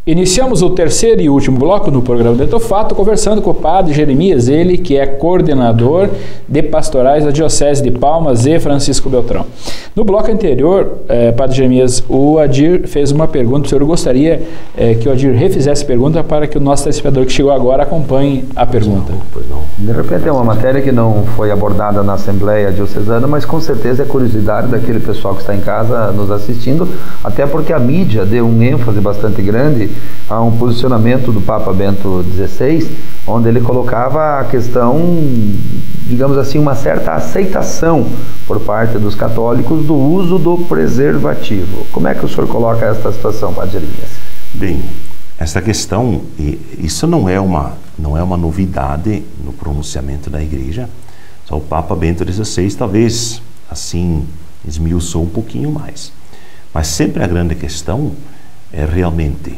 Iniciamos o terceiro e último bloco no programa Dentro do Fato, conversando com o padre Jeremias, ele que é coordenador de pastorais da Diocese de Palmas e Francisco Beltrão. No bloco anterior, padre Jeremias, o Adir fez uma pergunta, o senhor gostaria que o Adir refizesse a pergunta para que o nosso telespectador que chegou agora acompanhe a pergunta. Não. De repente é uma matéria que não foi abordada na Assembleia Diocesana, mas com certeza é curiosidade daquele pessoal que está em casa nos assistindo, até porque a mídia deu um ênfase bastante grande a um posicionamento do Papa Bento XVI, onde ele colocava a questão, digamos assim, uma certa aceitação por parte dos católicos do uso do preservativo. Como é que o senhor coloca esta situação, padre Jeremias? Bem, essa questão, isso não é uma novidade no pronunciamento da Igreja, só o Papa Bento XVI talvez, assim, esmiuçou um pouquinho mais. Mas sempre a grande questão é realmente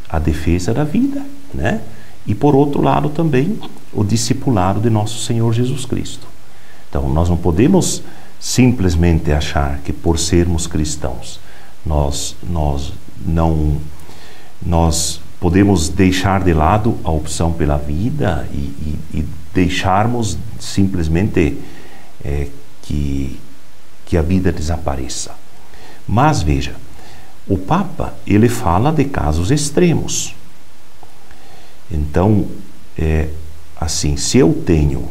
a defesa da vida, né? E por outro lado também o discipulado de nosso Senhor Jesus Cristo. Então nós não podemos simplesmente achar que por sermos cristãos nós podemos deixar de lado a opção pela vida e deixarmos simplesmente que a vida desapareça. Mas veja, o Papa, ele fala de casos extremos. Então, assim, se eu tenho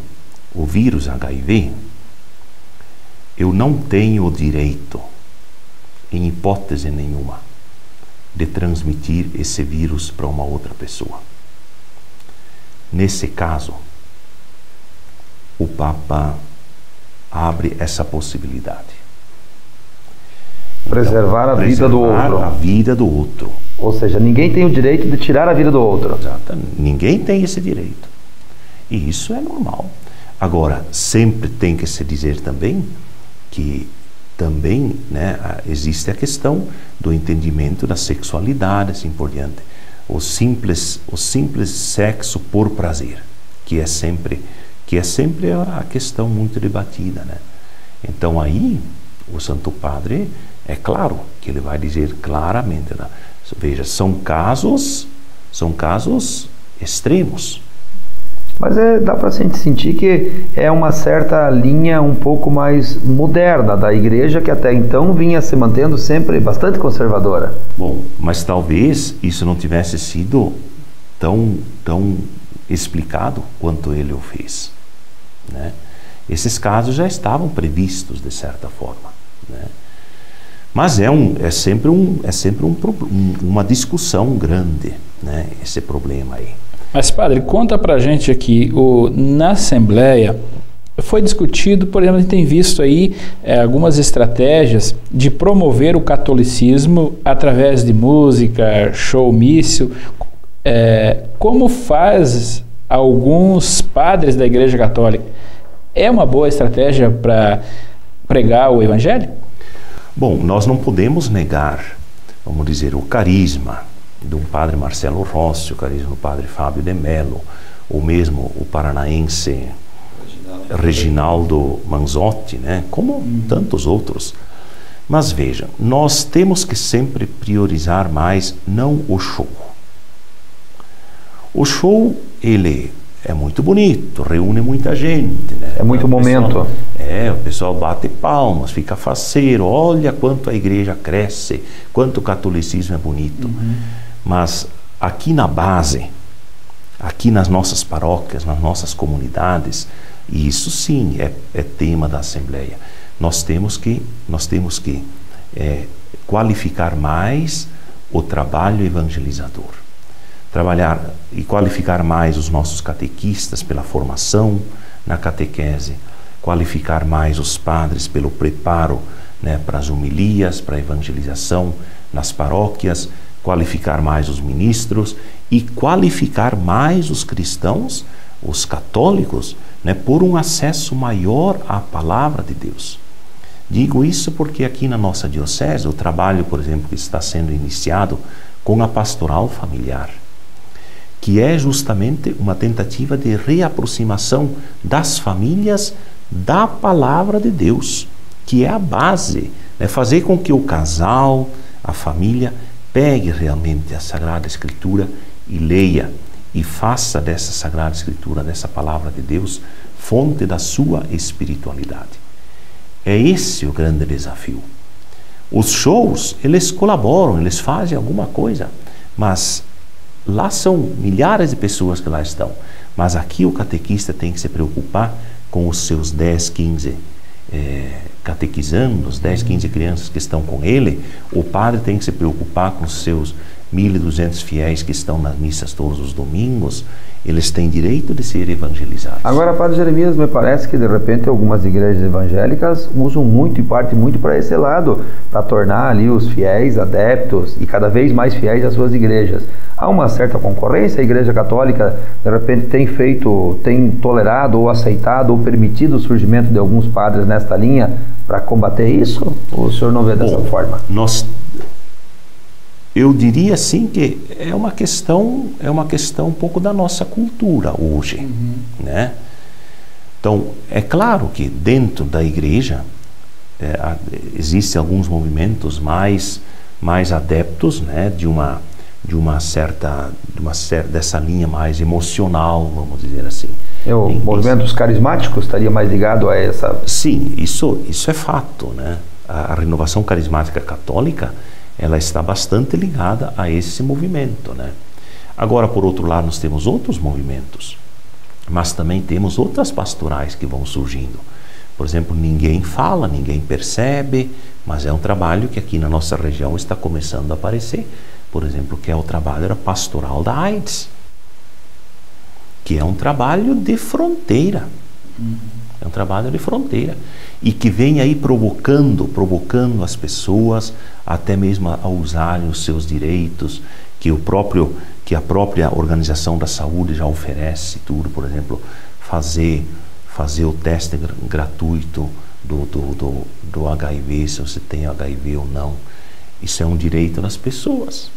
o vírus HIV, eu não tenho o direito, em hipótese nenhuma, de transmitir esse vírus para uma outra pessoa. Nesse caso, o Papa abre essa possibilidade. Preservar a vida do outro. A vida do outro. Ou seja, ninguém tem o direito de tirar a vida do outro. Exatamente. Ninguém tem esse direito. E isso é normal. Agora, sempre tem que se dizer também que também, né, existe a questão do entendimento da sexualidade, assim por diante. O simples sexo por prazer, que é sempre a questão muito debatida, né? Então aí o Santo Padre, é claro que ele vai dizer claramente, né? Veja, são casos extremos. Mas dá para a gente sentir que é uma certa linha um pouco mais moderna da Igreja, que até então vinha se mantendo sempre bastante conservadora. Bom, mas talvez isso não tivesse sido tão explicado quanto ele o fez, né? Esses casos já estavam previstos de certa forma, né? Mas é sempre uma discussão grande, né, esse problema aí. Mas, padre, conta pra gente aqui, na Assembleia foi discutido, por exemplo, a gente tem visto aí algumas estratégias de promover o catolicismo através de música, showmício. Como faz alguns padres da Igreja Católica? É uma boa estratégia para pregar o Evangelho? Bom, nós não podemos negar, vamos dizer, o carisma do padre Marcelo Rossi, o carisma do padre Fábio de Mello, ou mesmo o paranaense Reginaldo Manzotti, né? Como tantos outros. Mas veja, nós temos que sempre priorizar mais não o show. O show, ele é muito bonito, reúne muita gente, né? É muito momento. O pessoal bate palmas, fica faceiro, olha quanto a igreja cresce, quanto o catolicismo é bonito. Mas aqui na base, aqui nas nossas paróquias, nas nossas comunidades, e isso sim é tema da Assembleia, nós temos que qualificar mais o trabalho evangelizador. Trabalhar e qualificar mais os nossos catequistas pela formação na catequese, qualificar mais os padres pelo preparo, né, para as homilias, para a evangelização nas paróquias, qualificar mais os ministros e qualificar mais os cristãos, os católicos, né, por um acesso maior à palavra de Deus. Digo isso porque aqui na nossa diocese, o trabalho, por exemplo, que está sendo iniciado com a pastoral familiar, que é justamente uma tentativa de reaproximação das famílias da palavra de Deus, que é a base, né? Fazer com que o casal, a família, pegue realmente a Sagrada Escritura e leia, e faça dessa Sagrada Escritura, dessa Palavra de Deus, fonte da sua espiritualidade. É esse o grande desafio. Os shows, eles colaboram, eles fazem alguma coisa, mas lá são milhares de pessoas que lá estão. Mas aqui o catequista tem que se preocupar com os seus 10, 15 catequizandos, 10, 15 crianças que estão com ele. O padre tem que se preocupar com os seus 1.200 fiéis que estão nas missas todos os domingos. Eles têm direito de ser evangelizados. Agora, Padre Jeremias, me parece que de repente algumas igrejas evangélicas usam muito e partem muito para esse lado, para tornar ali os fiéis adeptos e cada vez mais fiéis às suas igrejas. Há uma certa concorrência? A Igreja Católica de repente tem tolerado ou aceitado ou permitido o surgimento de alguns padres nesta linha para combater isso? Ou o senhor não vê dessa forma? Eu diria assim que é uma questão um pouco da nossa cultura hoje, né? Então, é claro que dentro da igreja existem alguns movimentos mais adeptos, né, dessa linha mais emocional, vamos dizer assim. Movimentos carismáticos estaria mais ligado a essa... Sim, isso é fato, né? A renovação carismática católica, ela está bastante ligada a esse movimento, né? Agora, por outro lado, nós temos outros movimentos, mas também temos outras pastorais que vão surgindo. Por exemplo, ninguém fala, ninguém percebe, mas é um trabalho que aqui na nossa região está começando a aparecer. Por exemplo, que é o trabalho da pastoral da AIDS, que é um trabalho de fronteira. É um trabalho de fronteira e que vem aí provocando as pessoas até mesmo a usarem os seus direitos que a própria Organização da Saúde já oferece tudo. Por exemplo, fazer o teste gratuito do HIV, se você tem HIV ou não. Isso é um direito das pessoas.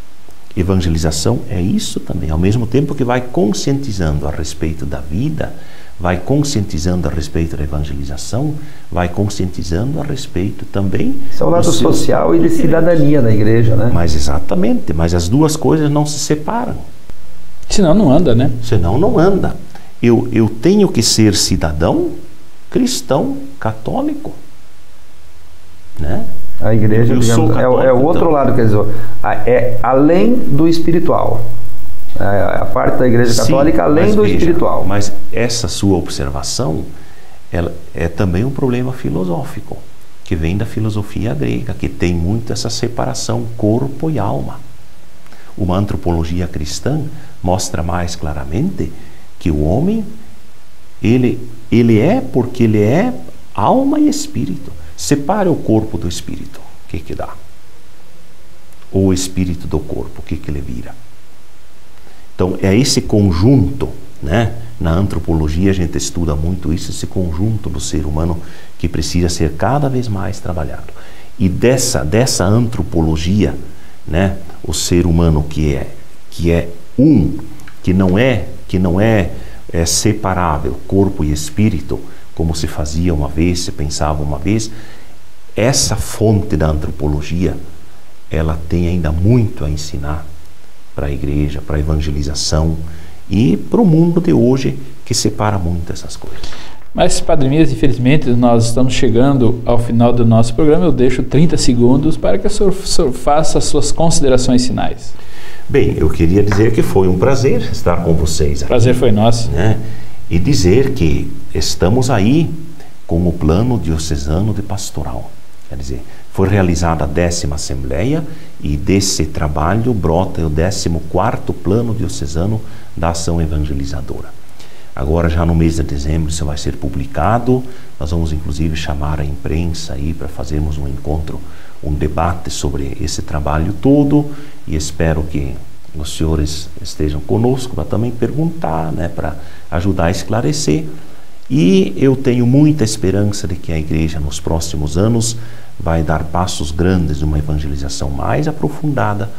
Evangelização é isso também, ao mesmo tempo que vai conscientizando a respeito da vida, vai conscientizando a respeito da evangelização, vai conscientizando a respeito também... Isso é o lado social e de cidadania da igreja, né? Mas exatamente, mas as duas coisas não se separam. Senão não anda, né? Senão não anda. Eu tenho que ser cidadão, cristão, católico, né? A igreja, digamos, é o outro lado, quer dizer, é além do espiritual. A parte da igreja católica, além do espiritual. Mas essa sua observação, ela é também um problema filosófico, que vem da filosofia grega, que tem muito essa separação corpo e alma. Uma antropologia cristã mostra mais claramente que o homem, ele é porque ele é alma e espírito. Separe o corpo do espírito, o que dá? Ou o espírito do corpo, o que ele vira? Então, é esse conjunto, né? Na antropologia a gente estuda muito isso, esse conjunto do ser humano que precisa ser cada vez mais trabalhado. E dessa antropologia, né? O ser humano que é um, que não é separável, corpo e espírito, como se fazia uma vez, se pensava uma vez, essa fonte da antropologia, ela tem ainda muito a ensinar para a igreja, para a evangelização e para o mundo de hoje, que separa muito essas coisas. Mas, Padre Mias, infelizmente, nós estamos chegando ao final do nosso programa. Eu deixo 30 segundos para que o senhor faça as suas considerações finais. Bem, eu queria dizer que foi um prazer estar com vocês aqui. Prazer foi nosso. Né? E dizer que estamos aí com o plano diocesano de pastoral. Quer dizer, foi realizada a 10ª Assembleia e desse trabalho brota o 14º Plano Diocesano da Ação Evangelizadora. Agora, já no mês de dezembro, isso vai ser publicado. Nós vamos, inclusive, chamar a imprensa aí para fazermos um encontro, um debate sobre esse trabalho todo. E espero que os senhores estejam conosco para também perguntar, né, para ajudar a esclarecer. E eu tenho muita esperança de que a igreja, nos próximos anos, vai dar passos grandes de uma evangelização mais aprofundada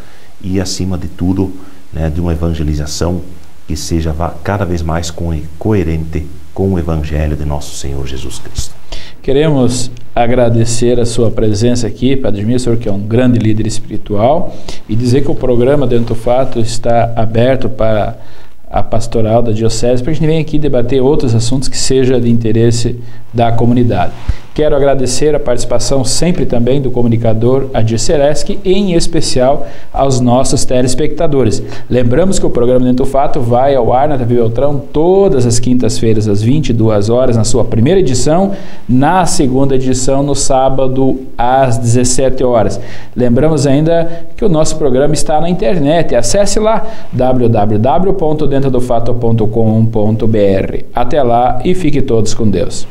e, acima de tudo, né, de uma evangelização que seja cada vez mais coerente com o Evangelho de nosso Senhor Jesus Cristo. Queremos agradecer a sua presença aqui, Padre Edmir, senhor que é um grande líder espiritual, e dizer que o programa Dentro do Fato está aberto para a pastoral da Diocese, para a gente vir aqui debater outros assuntos que seja de interesse da comunidade. Quero agradecer a participação sempre também do comunicador Adir Seleski, e em especial aos nossos telespectadores. Lembramos que o programa Dentro do Fato vai ao ar na TV Beltrão todas as quintas-feiras às 22 horas, na sua primeira edição, na segunda edição no sábado às 17 horas. Lembramos ainda que o nosso programa está na internet. Acesse lá www.dentrodofato.com.br. Até lá e fiquem todos com Deus.